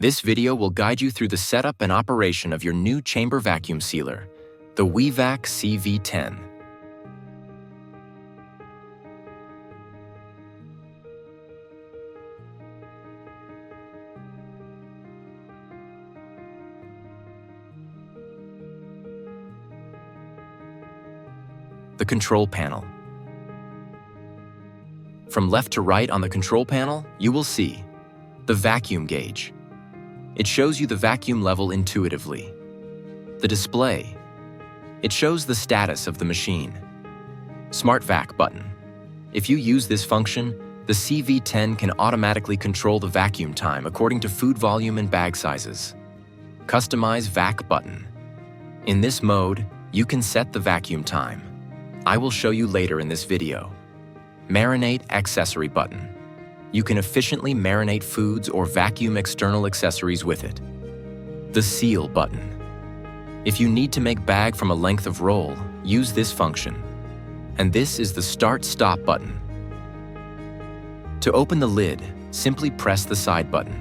This video will guide you through the setup and operation of your new chamber vacuum sealer, the Wevac CV10. The control panel. From left to right on the control panel, you will see the vacuum gauge. It shows you the vacuum level intuitively. The display. It shows the status of the machine. Smart Vac button. If you use this function, the CV10 can automatically control the vacuum time according to food volume and bag sizes. Customize Vac button. In this mode, you can set the vacuum time. I will show you later in this video. Marinate accessory button. You can efficiently marinate foods or vacuum external accessories with it. The seal button. If you need to make bag from a length of roll, use this function. And this is the start-stop button. To open the lid, simply press the side button.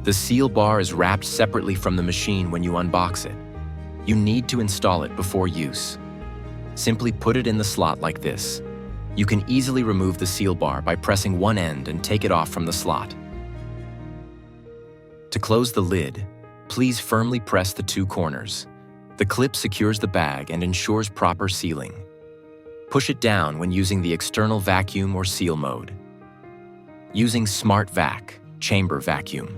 The seal bar is wrapped separately from the machine when you unbox it. You need to install it before use. Simply put it in the slot like this. You can easily remove the seal bar by pressing one end and take it off from the slot. To close the lid, please firmly press the two corners. The clip secures the bag and ensures proper sealing. Push it down when using the external vacuum or seal mode. Using Smart Vac, chamber vacuum.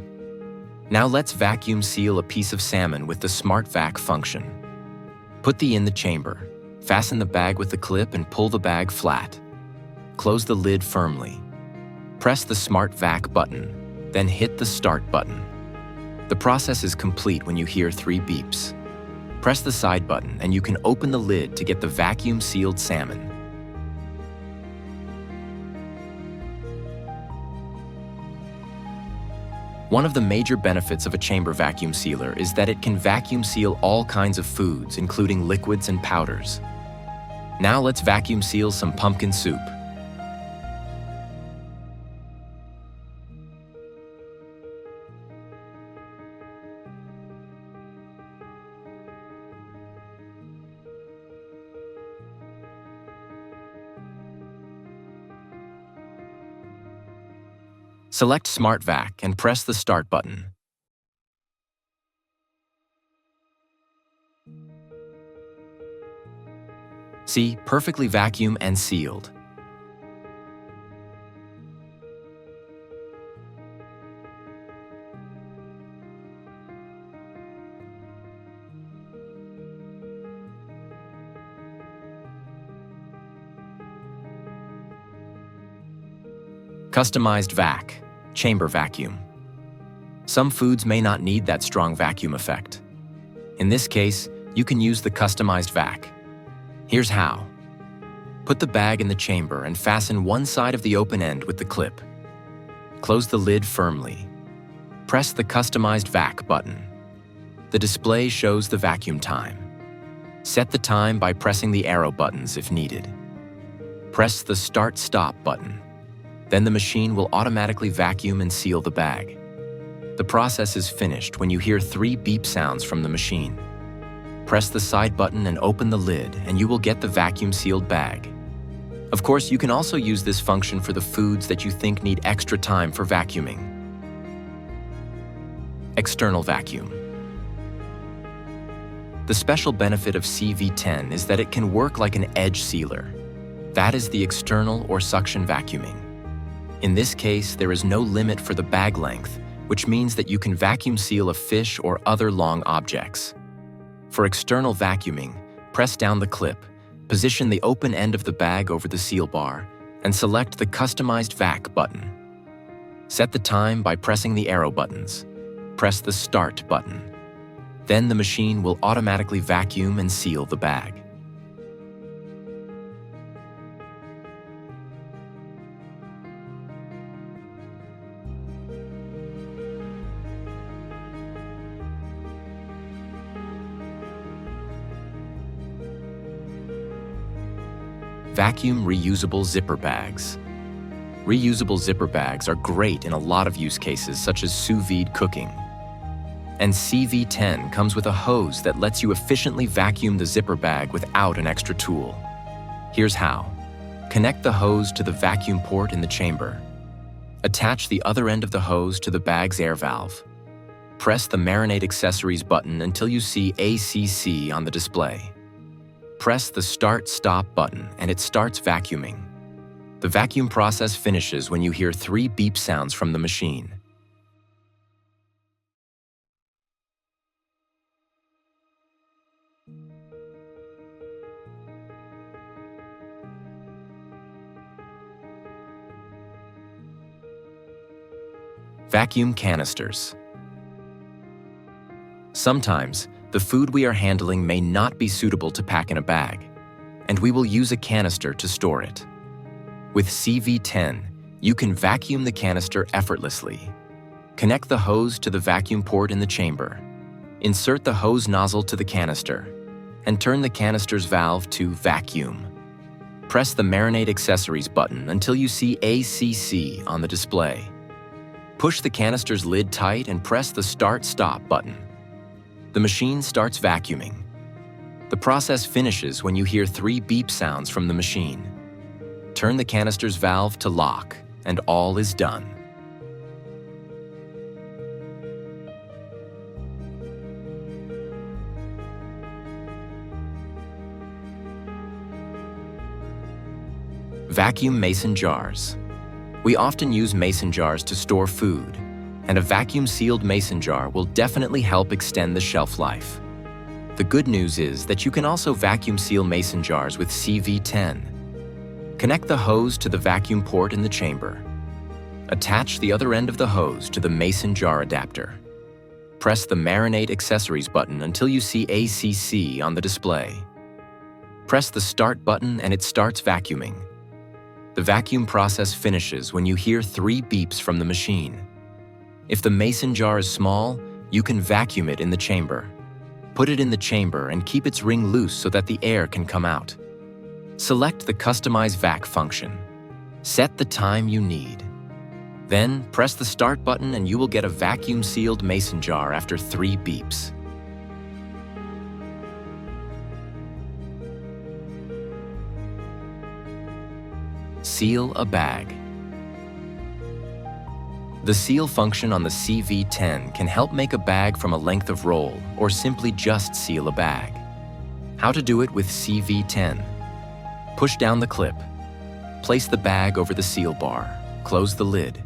Now let's vacuum seal a piece of salmon with the Smart Vac function. Put in the chamber. Fasten the bag with the clip and pull the bag flat. Close the lid firmly. Press the Smart Vac button, then hit the Start button. The process is complete when you hear 3 beeps. Press the side button and you can open the lid to get the vacuum-sealed salmon. One of the major benefits of a chamber vacuum sealer is that it can vacuum seal all kinds of foods, including liquids and powders. Now let's vacuum seal some pumpkin soup. Select Smart Vac and press the Start button. See, perfectly vacuum and sealed. Customized Vac, chamber vacuum. Some foods may not need that strong vacuum effect. In this case, you can use the customized Vac. Here's how. Put the bag in the chamber and fasten one side of the open end with the clip. Close the lid firmly. Press the customized Vac button. The display shows the vacuum time. Set the time by pressing the arrow buttons if needed. Press the Start-Stop button. Then the machine will automatically vacuum and seal the bag. The process is finished when you hear 3 beep sounds from the machine. Press the side button and open the lid, and you will get the vacuum-sealed bag. Of course, you can also use this function for the foods that you think need extra time for vacuuming. External vacuum. The special benefit of CV10 is that it can work like an edge sealer. That is the external or suction vacuuming. In this case, there is no limit for the bag length, which means that you can vacuum seal a fish or other long objects. For external vacuuming, press down the clip, position the open end of the bag over the seal bar, and select the customized Vac button. Set the time by pressing the arrow buttons. Press the Start button. Then the machine will automatically vacuum and seal the bag. Vacuum reusable zipper bags. Reusable zipper bags are great in a lot of use cases such as sous vide cooking, And CV10 comes with a hose that lets you efficiently vacuum the zipper bag without an extra tool. Here's how. Connect the hose to the vacuum port in the chamber. Attach the other end of the hose to the bag's air valve. Press the Marinate Accessories button until you see ACC on the display. Press the Start/Stop button and it starts vacuuming. The vacuum process finishes when you hear 3 beep sounds from the machine. Vacuum canisters. Sometimes, the food we are handling may not be suitable to pack in a bag, and we will use a canister to store it. With CV10, you can vacuum the canister effortlessly. Connect the hose to the vacuum port in the chamber. Insert the hose nozzle to the canister, and turn the canister's valve to vacuum. Press the Marinate Accessories button until you see ACC on the display. Push the canister's lid tight and press the Start/Stop button. The machine starts vacuuming. The process finishes when you hear 3 beep sounds from the machine. Turn the canister's valve to lock, and all is done. Vacuum mason jars. We often use mason jars to store food, and a vacuum-sealed mason jar will definitely help extend the shelf life. The good news is that you can also vacuum seal mason jars with CV10. Connect the hose to the vacuum port in the chamber. Attach the other end of the hose to the mason jar adapter. Press the Marinate Accessories button until you see ACC on the display. Press the Start button and it starts vacuuming. The vacuum process finishes when you hear 3 beeps from the machine. If the mason jar is small, you can vacuum it in the chamber. Put it in the chamber and keep its ring loose so that the air can come out. Select the Customize Vac function. Set the time you need. Then press the Start button and you will get a vacuum-sealed mason jar after 3 beeps. Seal a bag. The seal function on the CV10 can help make a bag from a length of roll or simply just seal a bag. How to do it with CV10. Push down the clip. Place the bag over the seal bar. Close the lid.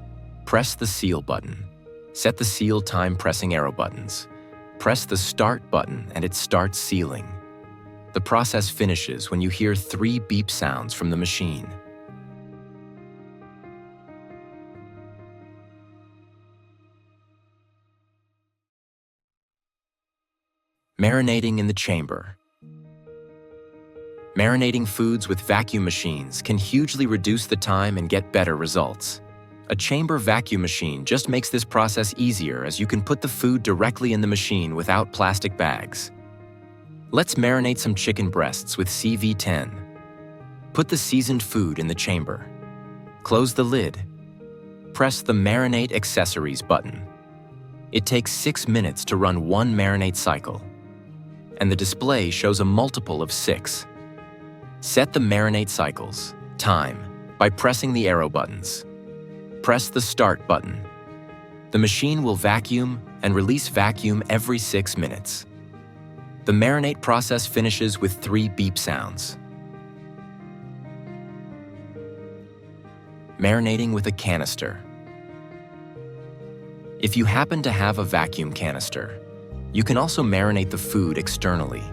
Press the seal button. Set the seal time pressing arrow buttons. Press the Start button and it starts sealing. The process finishes when you hear 3 beep sounds from the machine. Marinating in the chamber. Marinating foods with vacuum machines can hugely reduce the time and get better results. A chamber vacuum machine just makes this process easier as you can put the food directly in the machine without plastic bags. Let's marinate some chicken breasts with CV10. Put the seasoned food in the chamber. Close the lid. Press the Marinate Accessories button. It takes 6 minutes to run 1 marinate cycle, and the display shows a multiple of 6. Set the marinate cycles, time, by pressing the arrow buttons. Press the Start button. The machine will vacuum and release vacuum every 6 minutes. The marinate process finishes with 3 beep sounds. Marinating with a canister. If you happen to have a vacuum canister, you can also marinate the food externally.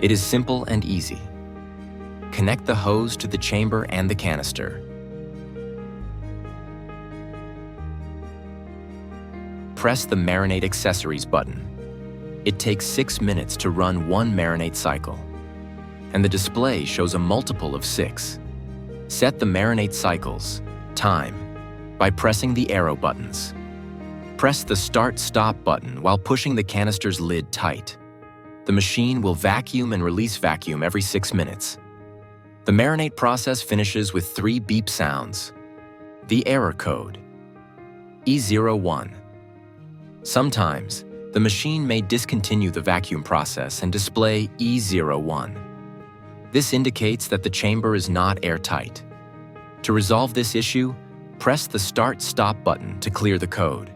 It is simple and easy. Connect the hose to the chamber and the canister. Press the Marinate Accessories button. It takes 6 minutes to run 1 marinate cycle, and the display shows a multiple of 6. Set the marinate cycles, time, by pressing the arrow buttons. Press the Start/Stop button while pushing the canister's lid tight. The machine will vacuum and release vacuum every 6 minutes. The marinate process finishes with 3 beep sounds. The error code, E01. Sometimes, The machine may discontinue the vacuum process and display E01. This indicates that the chamber is not airtight. To resolve this issue, press the Start/Stop button to clear the code.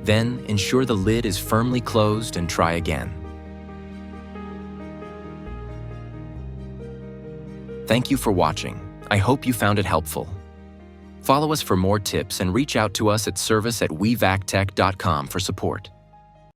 Then ensure the lid is firmly closed and try again. Thank you for watching. I hope you found it helpful. Follow us for more tips and reach out to us at service@wevactech.com for support.